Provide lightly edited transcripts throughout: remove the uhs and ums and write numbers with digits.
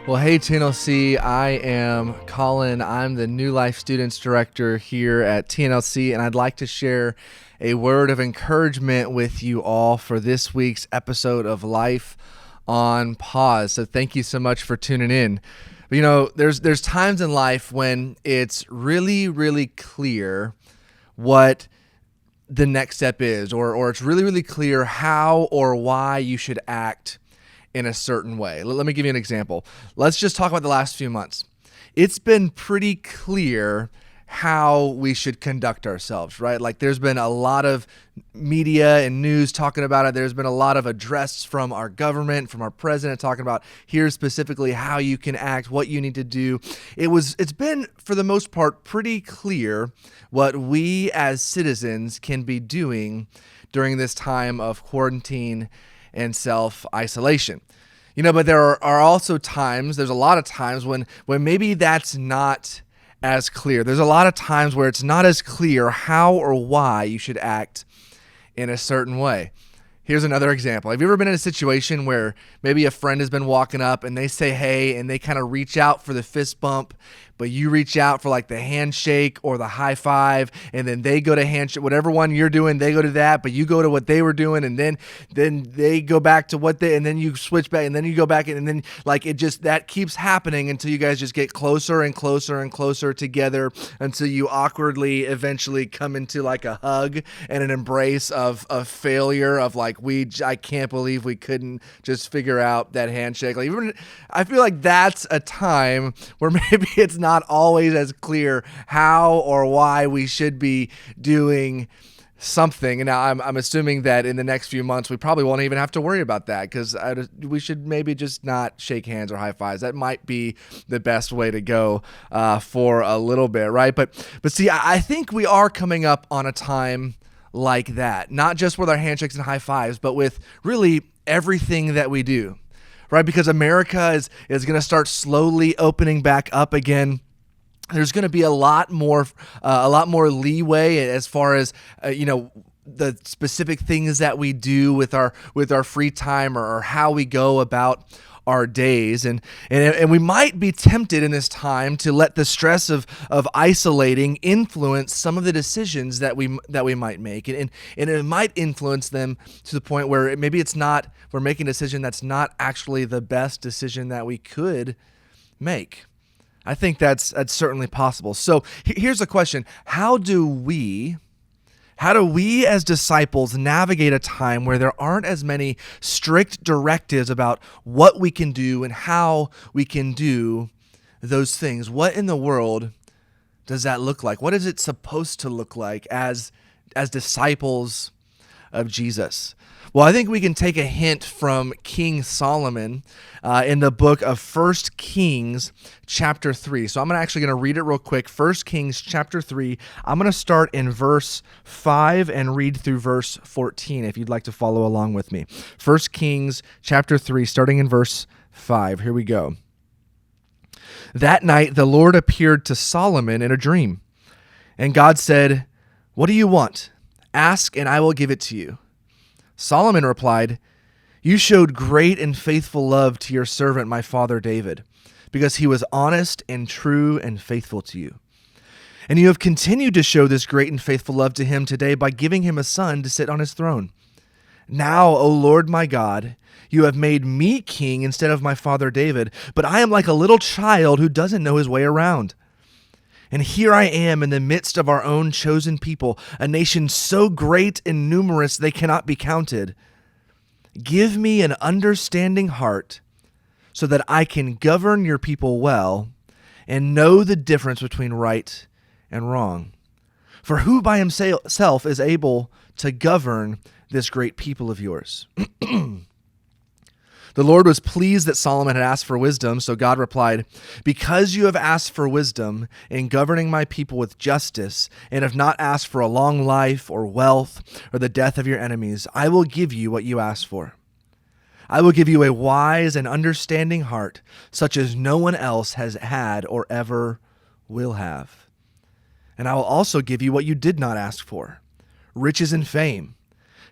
Well, hey, TNLC, I am Collin. I'm the New Life Students Director here at TNLC, and I'd like to share a word of encouragement with you all for this week's episode of Life on Pause. So thank you so much for tuning in. You know, there's times in life when it's really, really clear what the next step is, or it's really, really clear how or why you should act in a certain way. Let me give you an example. Let's just talk about the last few months. It's been pretty clear how we should conduct ourselves, right? Like there's been a lot of media and news talking about it. There's been a lot of address from our government, from our president talking about here's specifically how you can act, what you need to do. It's been for the most part pretty clear what we as citizens can be doing during this time of quarantine and self-isolation. You know, but there are also times, there's a lot of times when maybe that's not as clear. There's a lot of times where it's not as clear how or why you should act in a certain way. Here's another example. Have you ever been in a situation where maybe a friend has been walking up and they say hey and they kind of reach out for the fist bump, but you reach out for like the handshake or the high five, and then they go to handshake, whatever one you're doing, they go to that, but you go to what they were doing, and then they go back to what they, and then you switch back, and then you go back, and then like it just, that keeps happening until you guys just get closer and closer and closer together until you awkwardly eventually come into like a hug and an embrace of failure of like, I can't believe we couldn't just figure out that handshake. Like, I feel like that's a time where maybe it's not always as clear how or why we should be doing something. And now I'm assuming that in the next few months, we probably won't even have to worry about that because we should maybe just not shake hands or high fives. That might be the best way to go for a little bit, right? But see, I think we are coming up on a time like that, not just with our handshakes and high fives, but with really everything that we do, right? Because America is going to start slowly opening back up again. There's going to be a lot more leeway as far as the specific things that we do with our free time or how we go about our days, and we might be tempted in this time to let the stress of isolating influence some of the decisions that we might make, and it might influence them to the point where maybe we're making a decision that's not actually the best decision that we could make. I think that's certainly possible. So here's the question: How do we as disciples navigate a time where there aren't as many strict directives about what we can do and how we can do those things? What in the world does that look like? What is it supposed to look like as disciples of Jesus? Well, I think we can take a hint from King Solomon in the book of 1 Kings chapter 3. So I'm actually going to read it real quick. 1 Kings chapter 3. I'm going to start in verse 5 and read through verse 14 if you'd like to follow along with me. 1 Kings chapter 3, starting in verse 5. Here we go. That night the Lord appeared to Solomon in a dream, and God said, "What do you want? Ask, and I will give it to you." Solomon replied, "You showed great and faithful love to your servant, my father David, because he was honest and true and faithful to you. And you have continued to show this great and faithful love to him today by giving him a son to sit on his throne. Now, O Lord my God, you have made me king instead of my father David, but I am like a little child who doesn't know his way around. And here I am in the midst of our own chosen people, a nation so great and numerous they cannot be counted. Give me an understanding heart so that I can govern your people well and know the difference between right and wrong. For who by himself is able to govern this great people of yours?" The Lord was pleased that Solomon had asked for wisdom, so God replied, "Because you have asked for wisdom in governing my people with justice, and have not asked for a long life or wealth or the death of your enemies, I will give you what you asked for. I will give you a wise and understanding heart, such as no one else has had or ever will have. And I will also give you what you did not ask for, riches and fame.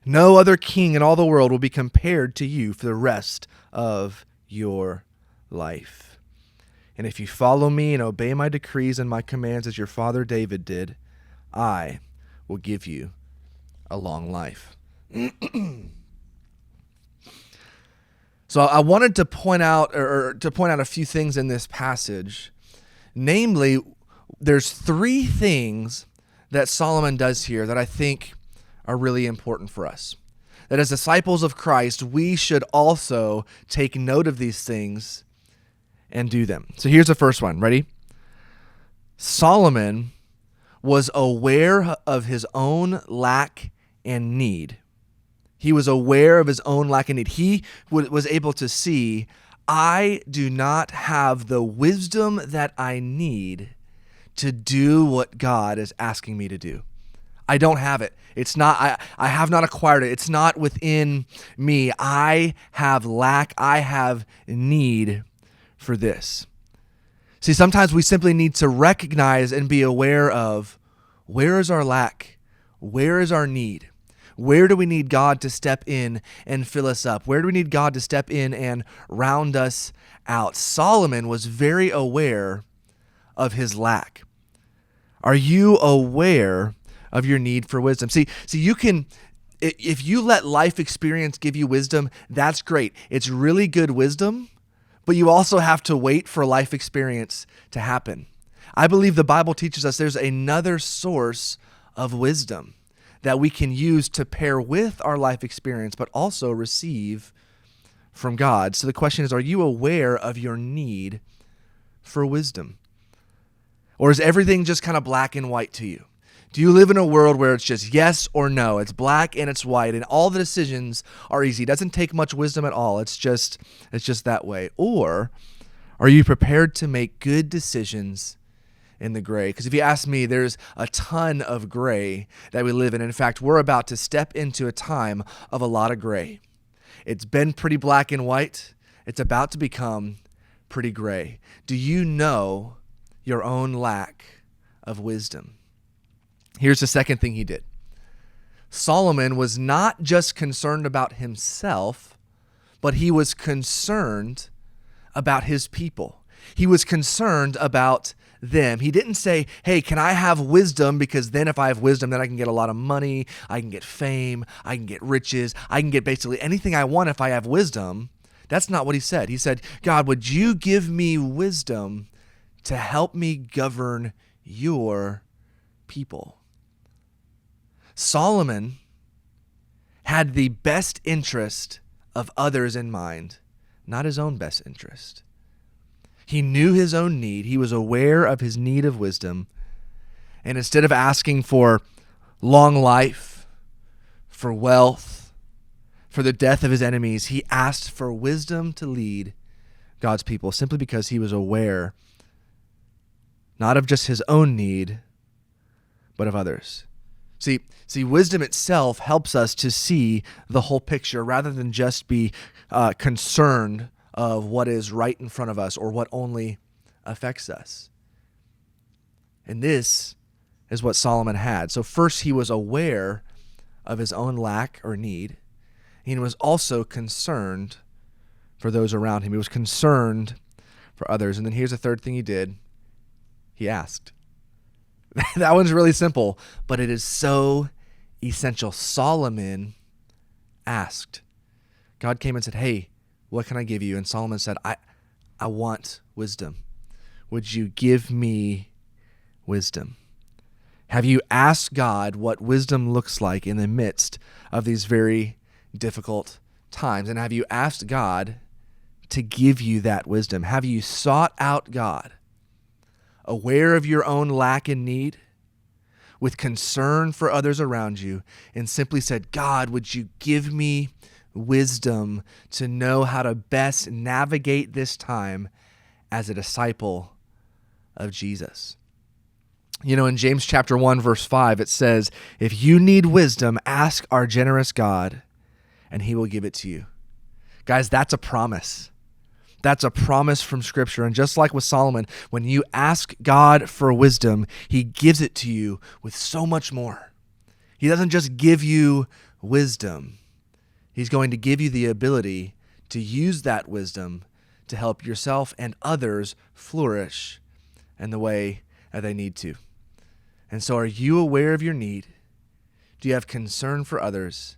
No other king in all the world will be compared to you for the rest of your life." And if you follow me and obey my decrees and my commands as your father David did, I will give you a long life. So I wanted to point out a few things in this passage. Namely, there's three things that Solomon does here that I think are really important for us. That as disciples of Christ, we should also take note of these things and do them. So here's the first one. Ready? Solomon was aware of his own lack and need. He was aware of his own lack and need. He was able to see, I do not have the wisdom that I need to do what God is asking me to do. I don't have it. It's not, I have not acquired it. It's not within me. I have lack. I have need for this. See, sometimes we simply need to recognize and be aware of, where is our lack? Where is our need? Where do we need God to step in and fill us up? Where do we need God to step in and round us out? Solomon was very aware of his lack. Are you aware of your need for wisdom? See, you can, if you let life experience give you wisdom, that's great. It's really good wisdom, but you also have to wait for life experience to happen. I believe the Bible teaches us there's another source of wisdom that we can use to pair with our life experience, but also receive from God. So the question is, are you aware of your need for wisdom? Or is everything just kind of black and white to you? Do you live in a world where it's just yes or no? It's black and it's white, and all the decisions are easy. It doesn't take much wisdom at all. It's just that way. Or are you prepared to make good decisions in the gray? Because if you ask me, there's a ton of gray that we live in. In fact, we're about to step into a time of a lot of gray. It's been pretty black and white. It's about to become pretty gray. Do you know your own lack of wisdom? Here's the second thing he did. Solomon was not just concerned about himself, but he was concerned about his people. He was concerned about them. He didn't say, hey, can I have wisdom? Because then if I have wisdom, then I can get a lot of money, I can get fame, I can get riches, I can get basically anything I want if I have wisdom. That's not what he said. He said, God, would you give me wisdom to help me govern your people? Solomon had the best interest of others in mind, not his own best interest. He knew his own need. He was aware of his need of wisdom. And instead of asking for long life, for wealth, for the death of his enemies, he asked for wisdom to lead God's people simply because he was aware not of just his own need, but of others. See, wisdom itself helps us to see the whole picture rather than just be concerned of what is right in front of us or what only affects us. And this is what Solomon had. So first, he was aware of his own lack or need. He was also concerned for those around him. He was concerned for others. And then here's the third thing he did. He asked. That one's really simple, but it is so essential. Solomon asked. God came and said, hey, what can I give you? And Solomon said, I want wisdom. Would you give me wisdom? Have you asked God what wisdom looks like in the midst of these very difficult times? And have you asked God to give you that wisdom? Have you sought out God, aware of your own lack and need, with concern for others around you, and simply said, God, would you give me wisdom to know how to best navigate this time as a disciple of Jesus? You know, in James chapter 1, verse 5, it says, if you need wisdom, ask our generous God, and he will give it to you. Guys, that's a promise. That's a promise from Scripture. And just like with Solomon, when you ask God for wisdom, he gives it to you with so much more. He doesn't just give you wisdom. He's going to give you the ability to use that wisdom to help yourself and others flourish in the way that they need to. And so are you aware of your need? Do you have concern for others?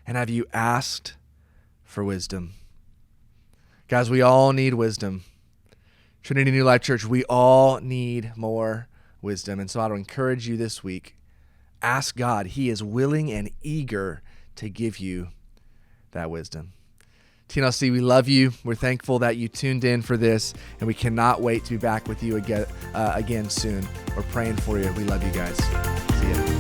And have you asked for wisdom? Guys, we all need wisdom. Trinity New Life Church, we all need more wisdom. And so I would encourage you this week, ask God. He is willing and eager to give you that wisdom. TNLC, we love you. We're thankful that you tuned in for this, and we cannot wait to be back with you again soon. We're praying for you. We love you guys. See ya.